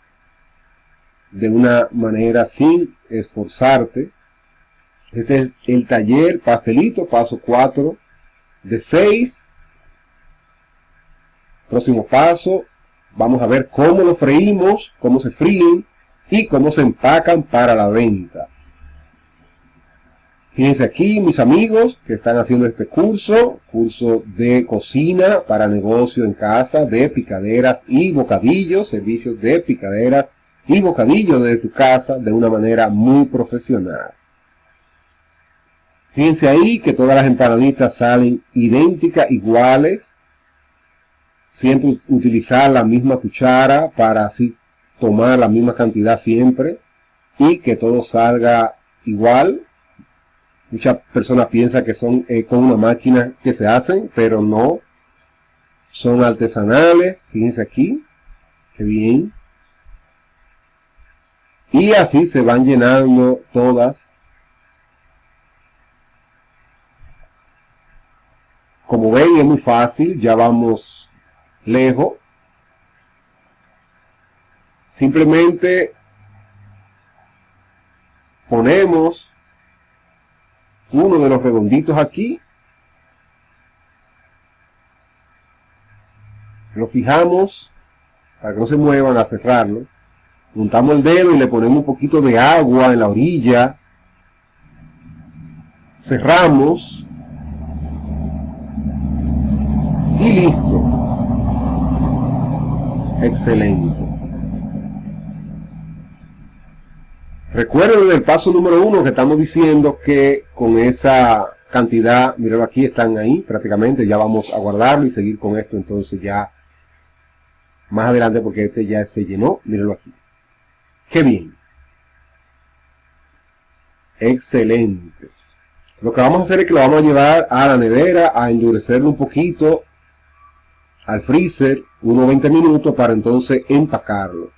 de una manera sin esforzarte. Este es el taller pastelito, paso 4 de 6. Próximo paso, vamos a ver cómo lo freímos, cómo se fríen y cómo se empacan para la venta. Fíjense aquí, mis amigos, que están haciendo este curso de cocina para negocio en casa, de picaderas y bocadillos, servicios de picaderas y bocadillos de tu casa de una manera muy profesional. Fíjense ahí que todas las empanaditas salen idénticas, iguales. Siempre utilizar la misma cuchara para así tomar la misma cantidad siempre y que todo salga igual. Muchas personas piensan que son con una máquina que se hacen, pero no. Son artesanales. Fíjense aquí. Qué bien. Y así se van llenando todas. Como ven, es muy fácil. Ya vamos lejos. Simplemente ponemos uno de los redonditos aquí, lo fijamos para que no se muevan, a cerrarlo, Juntamos el dedo y le ponemos un poquito de agua en la orilla. Cerramos. Y listo. Excelente. Recuerden del paso número 1 que estamos diciendo que con esa cantidad, mírenlo aquí, están ahí prácticamente, ya vamos a guardarlo y seguir con esto entonces ya más adelante porque este ya se llenó, mírenlo aquí. ¡Qué bien! Excelente. Lo que vamos a hacer es que lo vamos a llevar a la nevera, a endurecerlo un poquito, al freezer, unos 20 minutos para entonces empacarlo.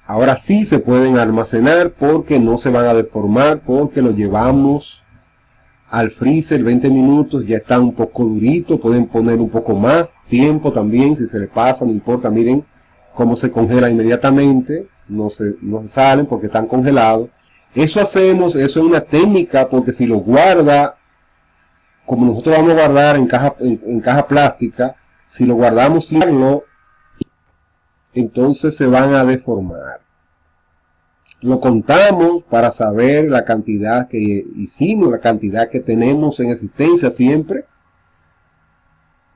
Ahora sí se pueden almacenar porque no se van a deformar, porque lo llevamos al freezer 20 minutos, ya está un poco durito, pueden poner un poco más tiempo también, si se le pasa, no importa, miren cómo se congela inmediatamente, no se salen porque están congelados. Eso hacemos, eso es una técnica, porque si lo guarda, como nosotros vamos a guardar en caja plástica, si lo guardamos sin hacerlo, entonces se van a deformar. Lo contamos para saber la cantidad que hicimos, la cantidad que tenemos en existencia siempre,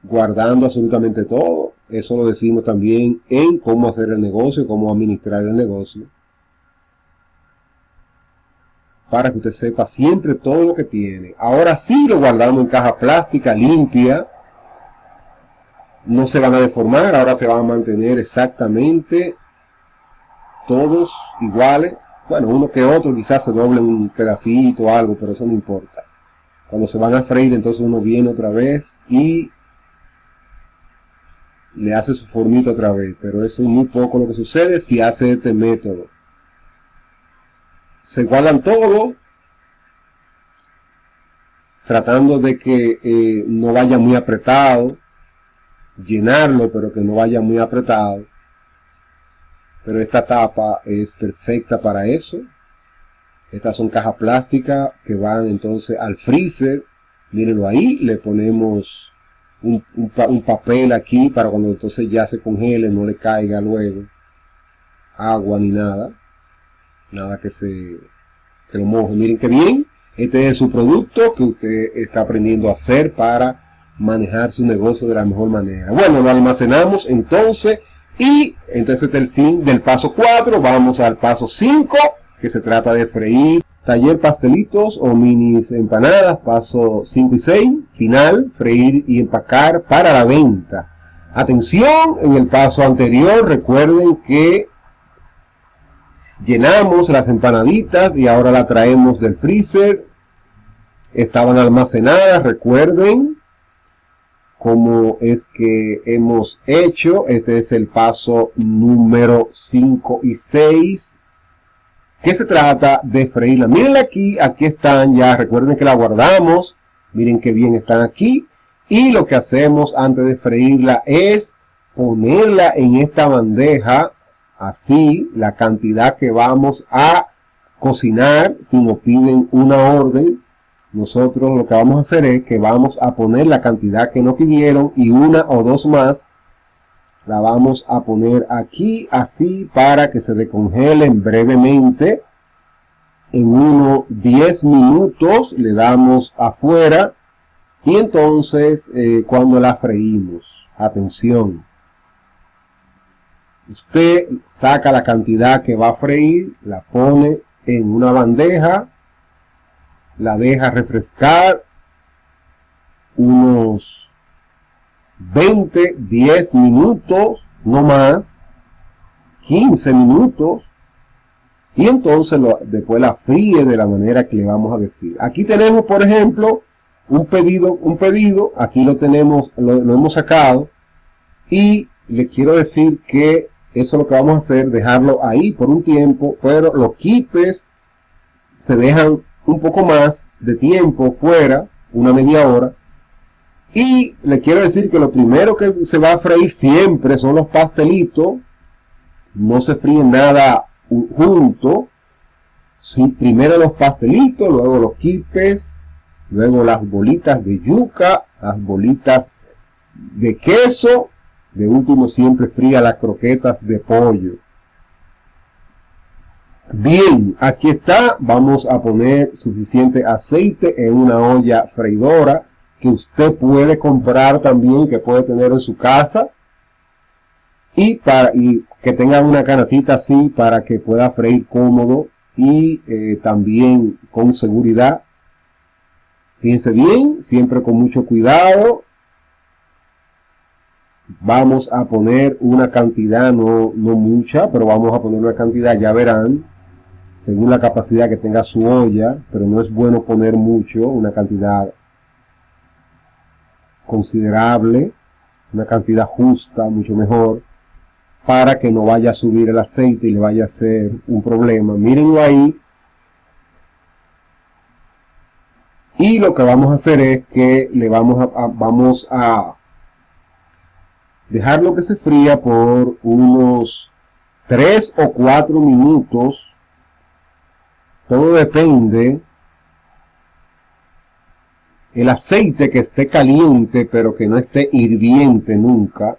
guardando absolutamente todo. Eso lo decimos también en cómo hacer el negocio, cómo administrar el negocio, para que usted sepa siempre todo lo que tiene. Ahora sí lo guardamos en caja plástica limpia, no se van a deformar, ahora se van a mantener exactamente todos iguales. Bueno, uno que otro quizás se doble un pedacito o algo, pero eso no importa. Cuando se van a freír, entonces uno viene otra vez y le hace su formita otra vez, pero eso es muy poco lo que sucede si hace este método. Se igualan todo, tratando de que no vaya muy apretado, llenarlo, pero que no vaya muy apretado. Pero esta tapa es perfecta para eso. Estas son cajas plásticas que van entonces al freezer. Mírenlo ahí, le ponemos un papel aquí para cuando entonces ya se congele, no le caiga luego agua ni nada. Nada que lo moje. Miren qué bien. Este es su producto que usted está aprendiendo a hacer para manejar su negocio de la mejor manera. Bueno, lo almacenamos entonces. Y entonces este es el fin del paso 4. Vamos al paso 5, que se trata de freír. Taller pastelitos o minis empanadas, paso 5 y 6. Final, freír y empacar para la venta. Atención, en el paso anterior recuerden que llenamos las empanaditas y ahora las traemos del freezer. Estaban almacenadas, recuerden cómo es que hemos hecho. Este es el paso número 5 y 6, que se trata de freírla. Miren aquí están ya, recuerden que la guardamos, miren qué bien están aquí, y lo que hacemos antes de freírla es ponerla en esta bandeja, así, la cantidad que vamos a cocinar. Si nos piden una orden, nosotros lo que vamos a hacer es que vamos a poner la cantidad que nos pidieron y una o dos más la vamos a poner aquí así para que se descongelen brevemente. En unos 10 minutos le damos afuera y entonces cuando la freímos, atención, usted saca la cantidad que va a freír, la pone en una bandeja, la deja refrescar unos 10 minutos, no más, 15 minutos, y entonces después la fríe de la manera que le vamos a decir. Aquí tenemos, por ejemplo, un pedido, aquí lo tenemos, lo hemos sacado, y le quiero decir que eso es lo que vamos a hacer, dejarlo ahí por un tiempo, pero los quipes se dejan un poco más de tiempo fuera, una media hora. Y le quiero decir que lo primero que se va a freír siempre son los pastelitos. No se fríen nada junto. Sí, primero los pastelitos, luego los quipes, luego las bolitas de yuca, las bolitas de queso. De último, siempre fría las croquetas de pollo. Bien, aquí está. Vamos a poner suficiente aceite en una olla freidora que usted puede comprar también, que puede tener en su casa. Y que tenga una canastita así para que pueda freír cómodo y también con seguridad. Fíjense bien, siempre con mucho cuidado. Vamos a poner una cantidad, no mucha, pero vamos a poner una cantidad, ya verán, según la capacidad que tenga su olla, pero no es bueno poner mucho, una cantidad considerable, una cantidad justa, mucho mejor, para que no vaya a subir el aceite y le vaya a ser un problema. Mírenlo ahí. Y lo que vamos a hacer es que le vamos a dejarlo que se fría por unos 3 o 4 minutos. Todo depende. El aceite que esté caliente, pero que no esté hirviente nunca.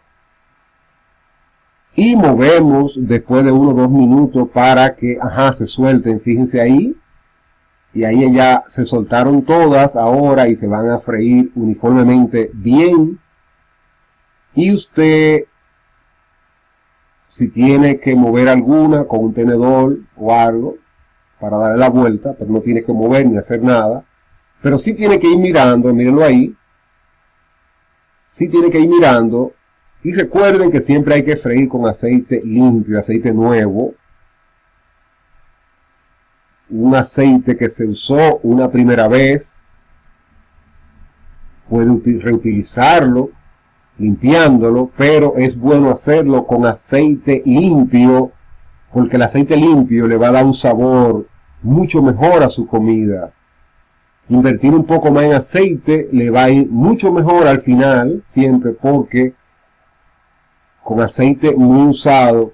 Y movemos después de 1 o 2 minutos para que, se suelten. Fíjense ahí. Y ahí ya se soltaron todas ahora y se van a freír uniformemente bien. Y usted, si tiene que mover alguna con un tenedor o algo para darle la vuelta, pero no tiene que mover ni hacer nada. Pero sí tiene que ir mirando, mírenlo ahí. Sí tiene que ir mirando. Y recuerden que siempre hay que freír con aceite limpio, aceite nuevo. Un aceite que se usó una primera vez. Puede reutilizarlo, limpiándolo, pero es bueno hacerlo con aceite limpio, porque el aceite limpio le va a dar un sabor mucho mejor a su comida. Invertir un poco más en aceite le va a ir mucho mejor al final, siempre, porque con aceite muy usado,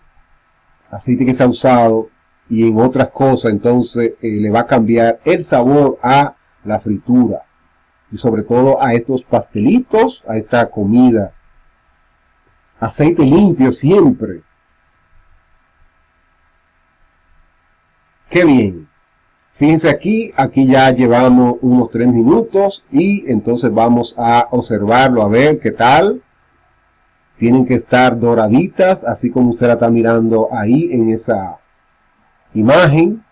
aceite que se ha usado y en otras cosas, entonces le va a cambiar el sabor a la fritura y sobre todo a estos pastelitos, a esta comida. Aceite limpio siempre. Qué bien. Fíjense aquí ya llevamos unos 3 minutos y entonces vamos a observarlo, a ver qué tal. Tienen que estar doraditas, así como usted la está mirando ahí en esa imagen.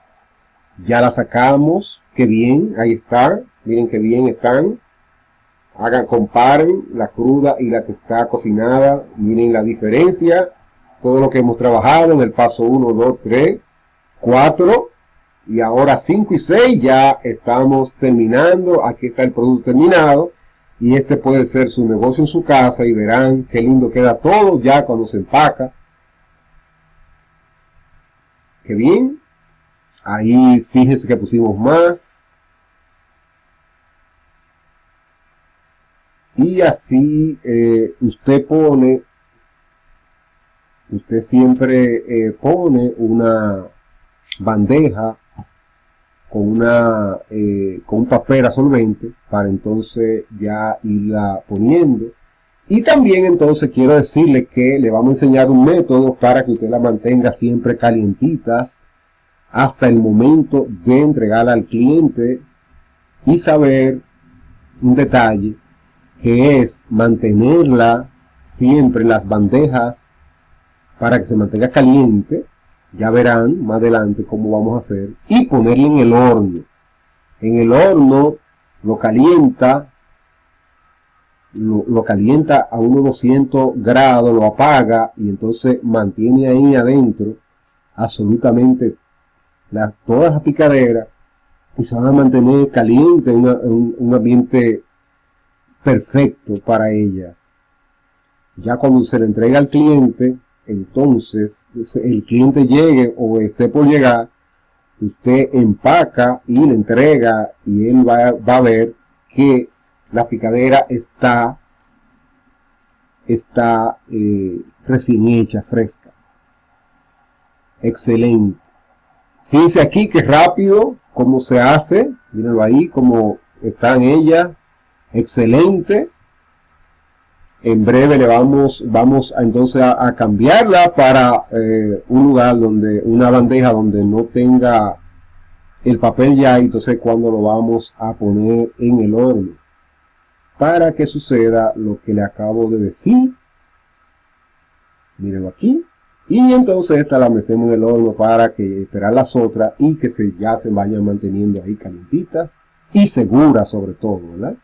Ya la sacamos, qué bien, ahí está. Miren qué bien están. Comparen la cruda y la que está cocinada. Miren la diferencia. Todo lo que hemos trabajado en el paso 1, 2, 3, 4. Y ahora 5 y 6 ya estamos terminando. Aquí está el producto terminado. Y este puede ser su negocio en su casa. Y verán qué lindo queda todo ya cuando se empaca. Qué bien. Ahí fíjense que pusimos más. Y así usted siempre pone una bandeja con un papel absorbente para entonces ya irla poniendo. Y también entonces quiero decirle que le vamos a enseñar un método para que usted la mantenga siempre calientitas hasta el momento de entregarla al cliente y saber un detalle que es mantenerla siempre en las bandejas para que se mantenga caliente. Ya verán más adelante cómo vamos a hacer. Y ponerla en el horno. En el horno lo calienta a unos 200 grados, lo apaga y entonces mantiene ahí adentro absolutamente todas las picaderas y se van a mantener calientes en un ambiente perfecto para ellas. Ya cuando se le entrega al cliente, entonces el cliente llegue o esté por llegar, usted empaca y le entrega y él va a ver que la picadera está recién hecha, fresca. Excelente. Fíjense aquí que rápido cómo se hace. Mírenlo ahí cómo están ellas. Excelente. En breve vamos entonces a cambiarla para un lugar donde, una bandeja donde no tenga el papel ya, y entonces cuando lo vamos a poner en el horno, para que suceda lo que le acabo de decir. Mírenlo aquí. Y entonces esta la metemos en el horno para que esperar las otras y que ya se vayan manteniendo ahí calientitas y seguras sobre todo, ¿verdad?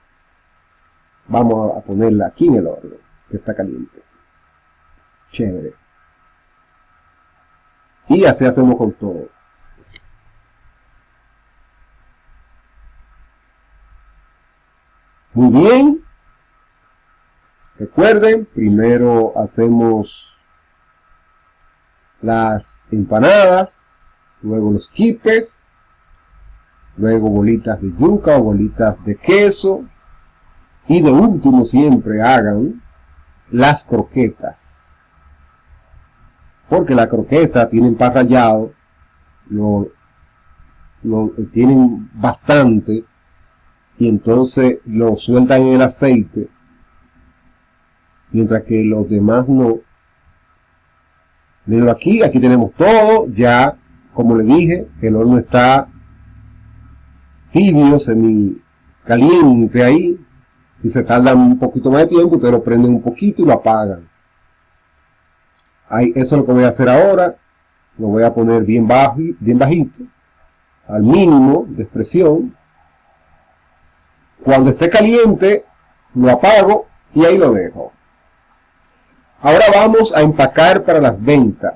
Vamos a ponerla aquí en el horno, que está caliente. Chévere. Y así hacemos con todo. Muy bien. Recuerden, primero hacemos las empanadas, luego los quipes, luego bolitas de yuca o bolitas de queso, y de último siempre hagan las croquetas, porque la croqueta tienen pan rallado, lo tienen bastante, y entonces lo sueltan en el aceite, mientras que los demás no. Mirenlo aquí, aquí tenemos todo, ya como le dije, el horno está tibio, semi caliente ahí. Si se tarda un poquito más de tiempo, ustedes lo prenden un poquito y lo apagan. Ahí, eso es lo que voy a hacer ahora. Lo voy a poner bien bajito, al mínimo de expresión. Cuando esté caliente, lo apago y ahí lo dejo. Ahora vamos a empacar para las ventas.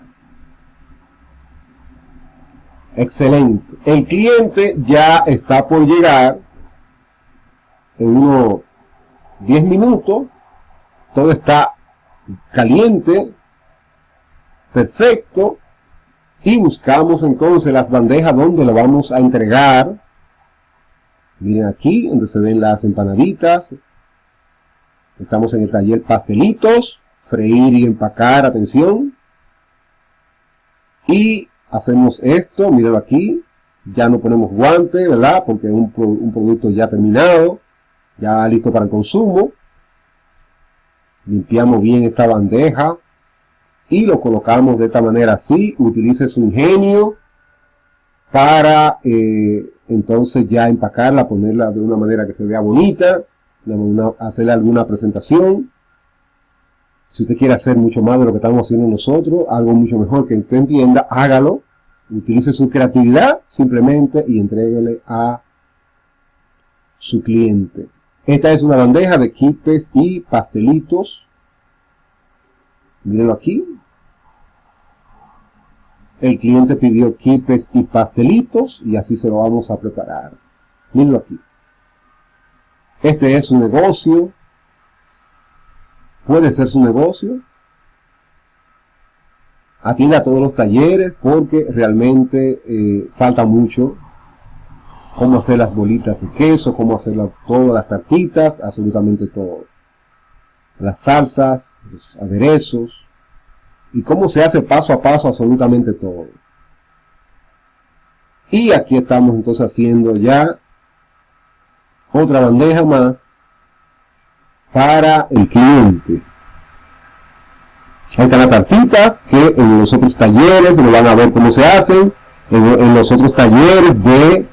Excelente. El cliente ya está por llegar en unos 10 minutos. Todo está caliente. Perfecto. Y buscamos entonces las bandejas donde lo vamos a entregar. Miren aquí, donde se ven las empanaditas. Estamos en el taller pastelitos. Freír y empacar, atención. Y hacemos esto, mírenlo aquí. Ya no ponemos guantes, ¿verdad? Porque es un producto ya terminado, ya listo para el consumo. Limpiamos bien esta bandeja y lo colocamos de esta manera así. Utilice su ingenio para entonces ya empacarla, ponerla de una manera que se vea bonita, hacerle alguna presentación. Si usted quiere hacer mucho más de lo que estamos haciendo nosotros, algo mucho mejor que usted entienda, hágalo. Utilice su creatividad simplemente y entréguele a su cliente. Esta es una bandeja de quipes y pastelitos. Mírenlo aquí. El cliente pidió quipes y pastelitos y así se lo vamos a preparar. Mírenlo aquí. Este es su negocio. Puede ser su negocio. Atienda a todos los talleres porque realmente falta mucho. Cómo hacer las bolitas de queso, cómo hacer todas las tartitas, absolutamente todo. Las salsas, los aderezos y cómo se hace paso a paso absolutamente todo. Y aquí estamos entonces haciendo ya otra bandeja más para el cliente. Ahí está la tartita que en los otros talleres lo van a ver cómo se hacen. En los otros talleres de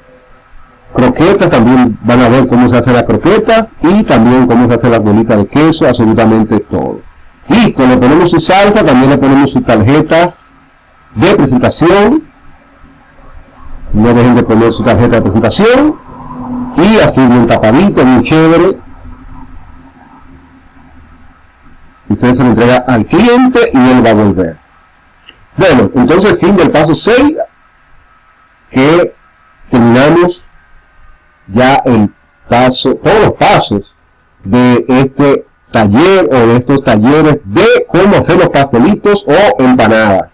croquetas también van a ver cómo se hacen las croquetas y también cómo se hacen las bolitas de queso, absolutamente todo. Listo, le ponemos su salsa, también le ponemos sus tarjetas de presentación. No dejen de poner su tarjeta de presentación. Y así bien tapadito, bien chévere. Ustedes se lo entregan al cliente y él va a volver. Bueno, entonces fin del paso 6, que terminamos ya el paso, todos los pasos de este taller o de estos talleres de cómo hacer los pastelitos o empanadas.